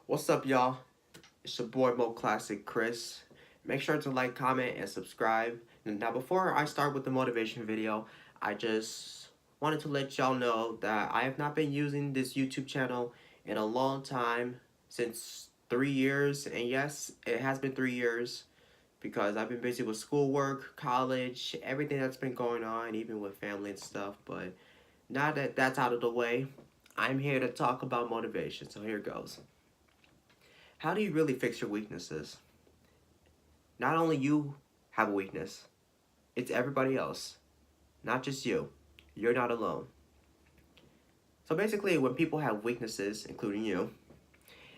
What's up, y'all? It's your boy Mo Classic Chris. Make sure to like, comment, and subscribe. Now, before I start with the motivation video, I just wanted to let y'all know that I have not been using this YouTube channel in a long time, since 3 years. And yes, it has been 3 years because I've been busy with schoolwork, college, everything that's been going on, even with family and stuff. But now that that's out of the way, I'm here to talk about motivation. So here goes. How do you really fix your weaknesses? Not only you have a weakness, it's everybody else, not just you. You're not alone. So basically, when people have weaknesses, including you,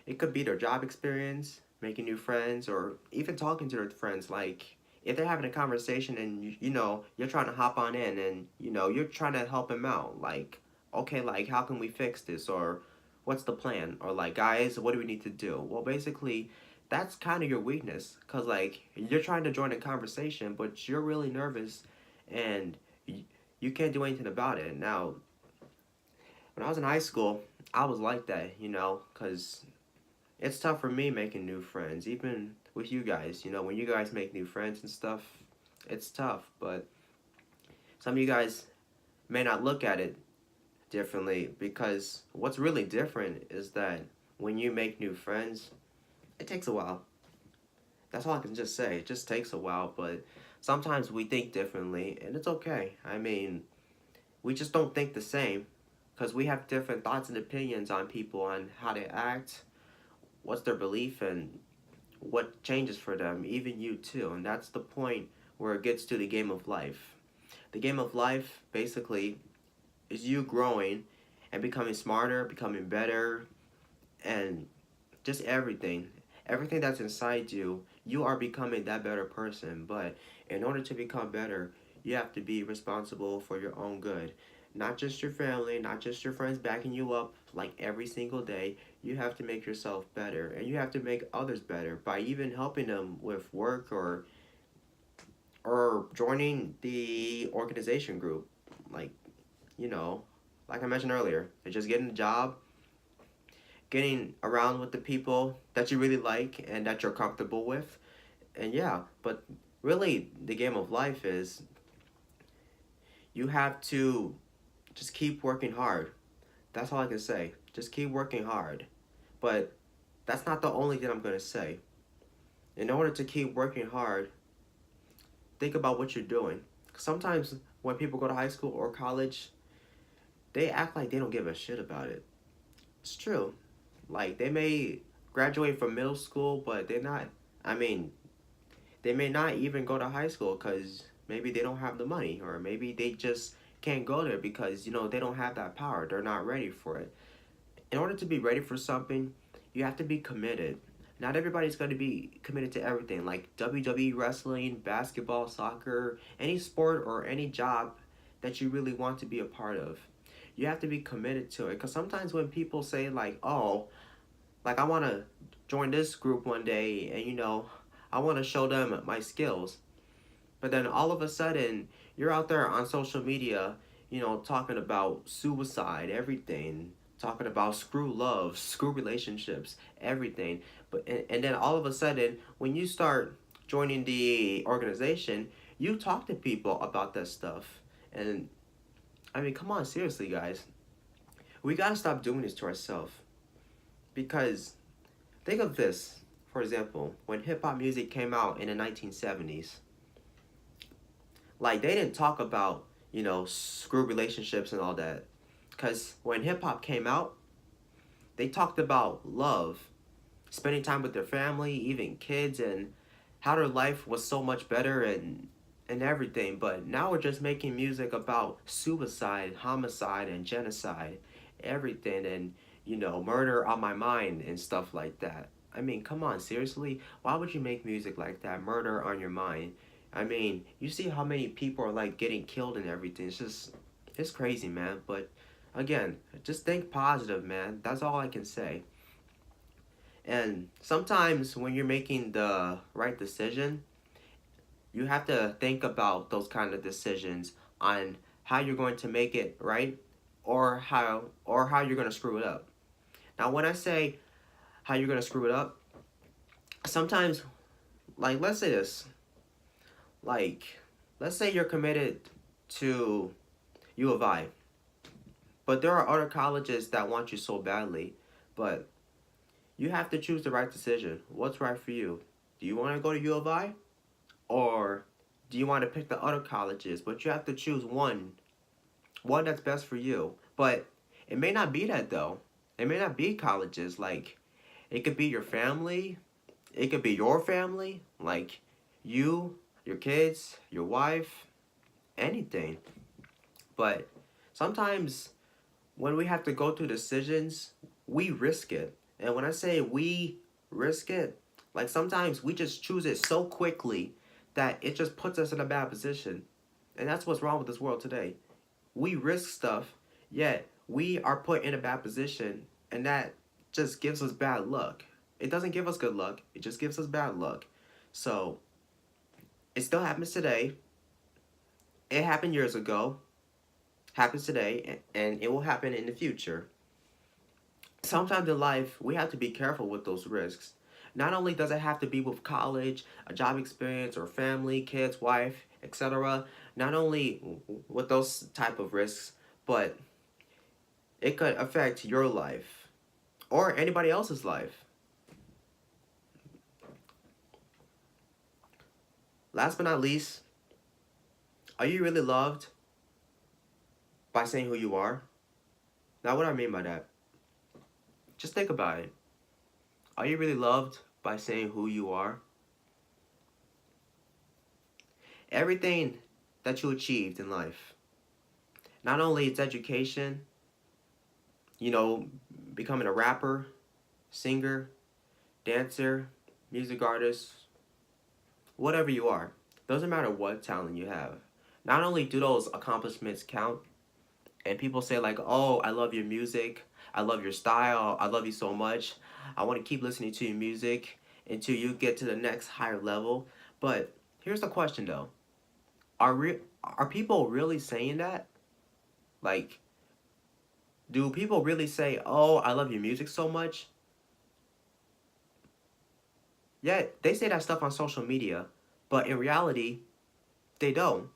it could be their job experience, making new friends, or even talking to their friends. Like, if they're having a conversation and you're trying to hop on in and you're trying to help them out, like, okay, like, how can we fix this, or what's the plan, or like, guys, what do we need to do? Well, basically, that's kind of your weakness, because like, you're trying to join a conversation but you're really nervous and you can't do anything about it. Now, when I was in high school, I was like that, because it's tough for me making new friends, even with you guys. When you guys make new friends and stuff, it's tough. But some of you guys may not look at it differently, because what's really different is that when you make new friends, it takes a while. That's all I can just say. It just takes a while, but sometimes we think differently, and it's okay. I mean, we just don't think the same, because we have different thoughts and opinions on people, on how they act, what's their belief, and what changes for them, even you too. And that's the point where it gets to the game of life. The game of life basically is you growing and becoming smarter, becoming better, and just everything. Everything that's inside you, you are becoming that better person. But in order to become better, you have to be responsible for your own good. Not just your family, not just your friends backing you up like every single day. You have to make yourself better, and you have to make others better by even helping them with work, or joining the organization group. Like, you know, like I mentioned earlier, it's just getting a job, getting around with the people that you really like and that you're comfortable with. And yeah, but really, the game of life is you have to just keep working hard. That's all I can say. Just keep working hard. But that's not the only thing I'm going to say. In order to keep working hard, think about what you're doing. Sometimes when people go to high school or college, they act like they don't give a shit about it. It's true. Like, they may graduate from middle school, but they're not. I mean, they may not even go to high school because maybe they don't have the money, or maybe they just can't go there because they don't have that power. They're not ready for it. In order to be ready for something, you have to be committed. Not everybody's going to be committed to everything, like WWE wrestling, basketball, soccer, any sport or any job that you really want to be a part of. You have to be committed to it, because sometimes when people say like, oh, like, I want to join this group one day, and I want to show them my skills. But then all of a sudden, you're out there on social media, talking about suicide, everything, talking about screw love, screw relationships, everything. And then all of a sudden, when you start joining the organization, you talk to people about that stuff. And I mean, come on, seriously, guys. We gotta stop doing this to ourselves. Because think of this, for example, when hip hop music came out in the 1970s, like, they didn't talk about, screw relationships and all that. Because when hip hop came out, they talked about love, spending time with their family, even kids, and how their life was so much better, and everything. But now we're just making music about suicide, homicide, and genocide, everything, and murder on my mind and stuff like that. I mean, come on, seriously? Why would you make music like that? Murder on your mind. I mean, you see how many people are like getting killed and everything. It's crazy, man. But again, just think positive, man. That's all I can say. And sometimes when you're making the right decision, you have to think about those kind of decisions on how you're going to make it right, or how you're going to screw it up. Now, when I say how you're gonna screw it up. Sometimes, like, let's say this, like, let's say you're committed to U of I, but there are other colleges that want you so badly, but you have to choose the right decision. What's right for you? Do you want to go to U of I, or do you want to pick the other colleges? But you have to choose one that's best for you. But it may not be that though. It may not be colleges. Like, it could be your family. It could be your family. Like, you, your kids, your wife, anything. But sometimes when we have to go through decisions, we risk it. And when I say we risk it, like sometimes we just choose it so quickly that it just puts us in a bad position. And that's what's wrong with this world today. We risk stuff, yet we are put in a bad position, and that just gives us bad luck. It doesn't give us good luck, it just gives us bad luck. So, it still happens today. It happened years ago, happens today, and it will happen in the future. Sometimes in life, we have to be careful with those risks. Not only does it have to be with college, a job experience, or family, kids, wife, etc. Not only with those type of risks, but it could affect your life or anybody else's life. Last but not least, are you really loved by saying who you are? Now, what do I mean by that? Just think about it. Are you really loved by saying who you are? Everything that you achieved in life, not only it's education, you know, becoming a rapper, singer, dancer, music artist, whatever you are, doesn't matter what talent you have. Not only do those accomplishments count, and people say like, "Oh, I love your music. I love your style. I love you so much. I want to keep listening to your music until you get to the next higher level." But here's the question though. Are people really saying that? Like, do people really say, "Oh, I love your music so much"? Yeah, they say that stuff on social media, but in reality, they don't.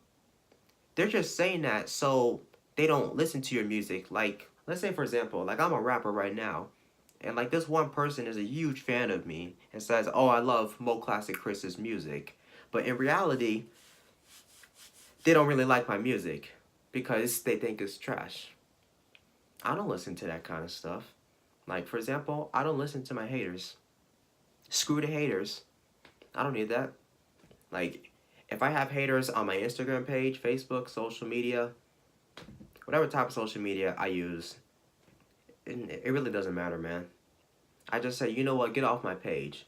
They're just saying that so they don't listen to your music. Like, let's say for example, like I'm a rapper right now, and like this one person is a huge fan of me and says, "Oh, I love Mo Classic Chris's music," but in reality, they don't really like my music because they think it's trash. I don't listen to that kind of stuff. Like for example, I don't listen to my haters. Screw the haters. I don't need that. Like, if I have haters on my Instagram page, Facebook, social media, whatever type of social media I use, it really doesn't matter, man. I just say, you know what, get off my page.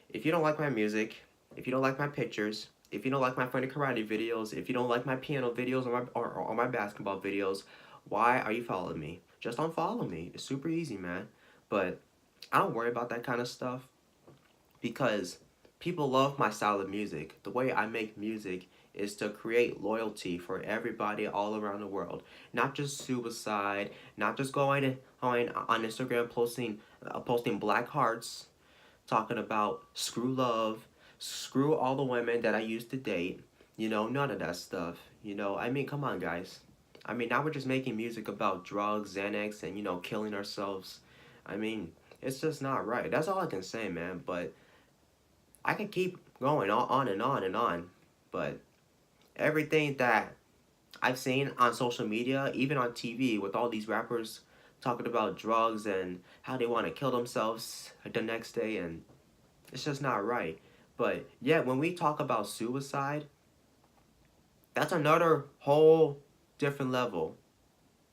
If you don't like my music, if you don't like my pictures, if you don't like my funny karate videos, if you don't like my piano videos or my basketball videos, why are you following me? Just unfollow me. It's super easy, man. But I don't worry about that kind of stuff because people love my style of music. The way I make music is to create loyalty for everybody all around the world. Not just suicide, not just going on Instagram posting black hearts, talking about screw love, screw all the women that I used to date. You know, none of that stuff. You know, I mean, come on, guys. I mean, now we're just making music about drugs, Xanax, and, you know, killing ourselves. I mean, it's just not right. That's all I can say, man. But I can keep going on and on and on. But everything that I've seen on social media, even on TV, with all these rappers talking about drugs and how they want to kill themselves the next day, and it's just not right. But yeah, when we talk about suicide, that's another whole different level.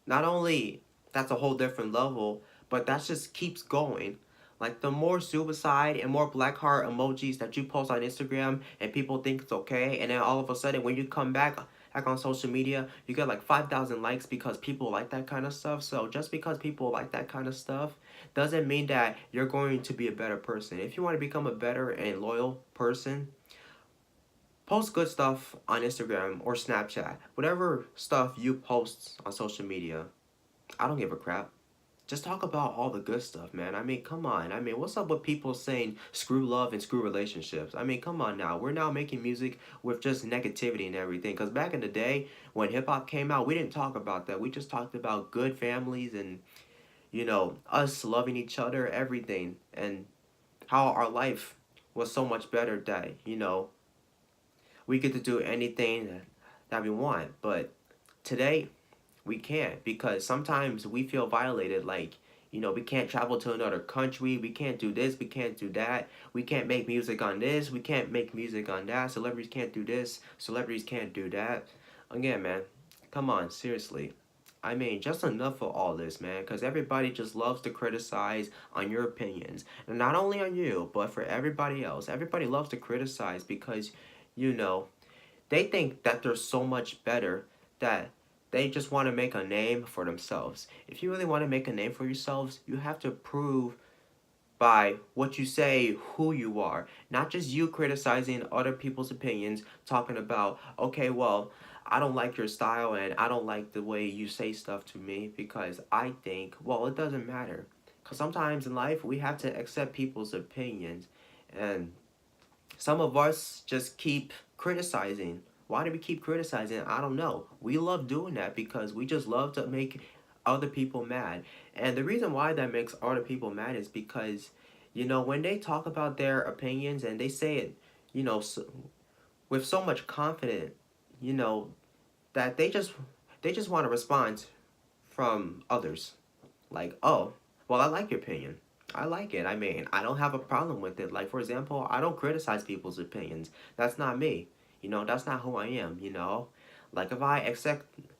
Not only that's a whole different level, but that just keeps going. Like the more suicide and more black heart emojis that you post on Instagram and people think it's okay, and then all of a sudden when you come back on social media, you get like 5,000 likes because people like that kind of stuff. So just because people like that kind of stuff doesn't mean that you're going to be a better person. If you want to become a better and loyal person, post good stuff on Instagram or Snapchat. Whatever stuff you post on social media, I don't give a crap. Just talk about all the good stuff, man. I mean, come on. I mean, what's up with people saying screw love and screw relationships? I mean, come on now. We're now making music with just negativity and everything. Because back in the day, when hip hop came out, we didn't talk about that. We just talked about good families and, us loving each other, everything. And how our life was so much better that, we get to do anything that we want. But today, we can't, because sometimes we feel violated, like, we can't travel to another country, we can't do this, we can't do that, we can't make music on this, we can't make music on that, celebrities can't do this, celebrities can't do that. Again, man, come on, seriously. I mean, just enough of all this, man, because everybody just loves to criticize on your opinions. And not only on you, but for everybody else. Everybody loves to criticize because, you know, they think that they're so much better that they just want to make a name for themselves. If you really want to make a name for yourselves, you have to prove by what you say who you are. Not just you criticizing other people's opinions, talking about, okay, well, I don't like your style and I don't like the way you say stuff to me because I think, well, it doesn't matter. Because sometimes in life, we have to accept people's opinions. And some of us just keep criticizing. Why do we keep criticizing? I don't know. We love doing that because we just love to make other people mad. And the reason why that makes other people mad is because, when they talk about their opinions and they say it, with so much confidence, you know, that they just want a response from others. Like, oh, well, I like your opinion. I like it. I mean, I don't have a problem with it. Like, for example, I don't criticize people's opinions. That's not me. That's not who I am. Like,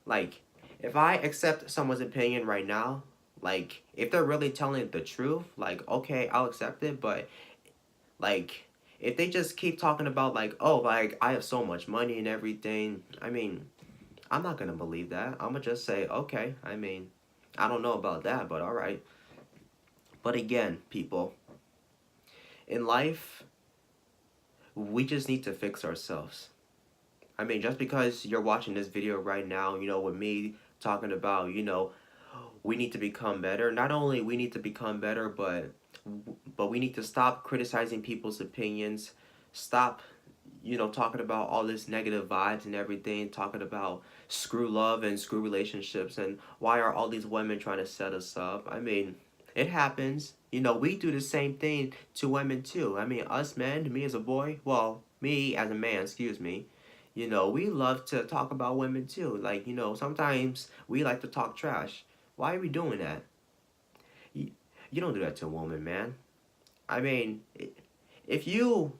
like, if I accept someone's opinion right now, like, if they're really telling the truth, like, okay, I'll accept it, but, like, if they just keep talking about, like, oh, like, I have so much money and everything, I mean, I'm not gonna believe that. I'm gonna just say, okay, I mean, I don't know about that, but alright. But again, people, in life, we just need to fix ourselves. I mean, just because you're watching this video right now, with me talking about, we need to become better. Not only we need to become better, but we need to stop criticizing people's opinions. Stop, talking about all this negative vibes and everything, talking about screw love and screw relationships and why are all these women trying to set us up. I mean, it happens. We do the same thing to women too. I mean, us men, me as a boy, well, me as a man, excuse me, we love to talk about women too. Like, sometimes we like to talk trash. Why are we doing that? You don't do that to a woman, man. I mean, if you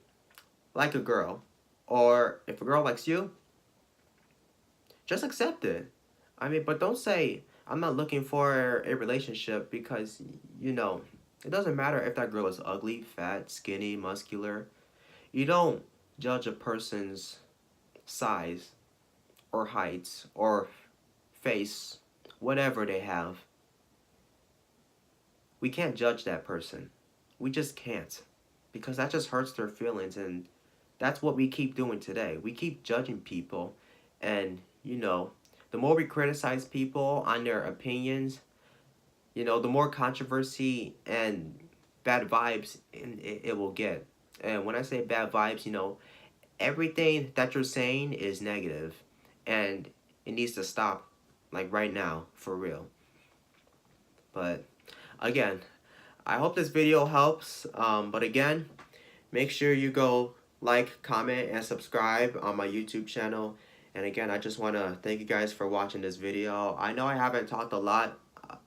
like a girl, or if a girl likes you, just accept it. I mean, but don't say, I'm not looking for a relationship because, it doesn't matter if that girl is ugly, fat, skinny, muscular. You don't judge a person's size or height or face, whatever they have. We can't judge that person. We just can't. Because that just hurts their feelings, and that's what we keep doing today. We keep judging people, and, the more we criticize people on their opinions, the more controversy and bad vibes it will get. And when I say bad vibes, everything that you're saying is negative, and it needs to stop, like right now, for real. But again, I hope this video helps. But again, make sure you go like, comment, and subscribe on my YouTube channel. And again, I just want to thank you guys for watching this video. I know I haven't talked a lot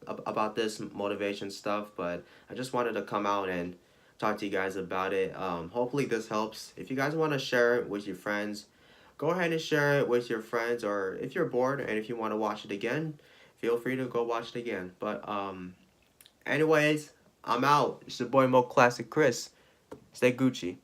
about this motivation stuff, but I just wanted to come out and talk to you guys about it. Hopefully this helps. If you guys want to share it with your friends, go ahead and share it with your friends. Or if you're bored and if you want to watch it again, feel free to go watch it again. But anyways, I'm out. It's your boy Mo Classic Chris. Stay Gucci.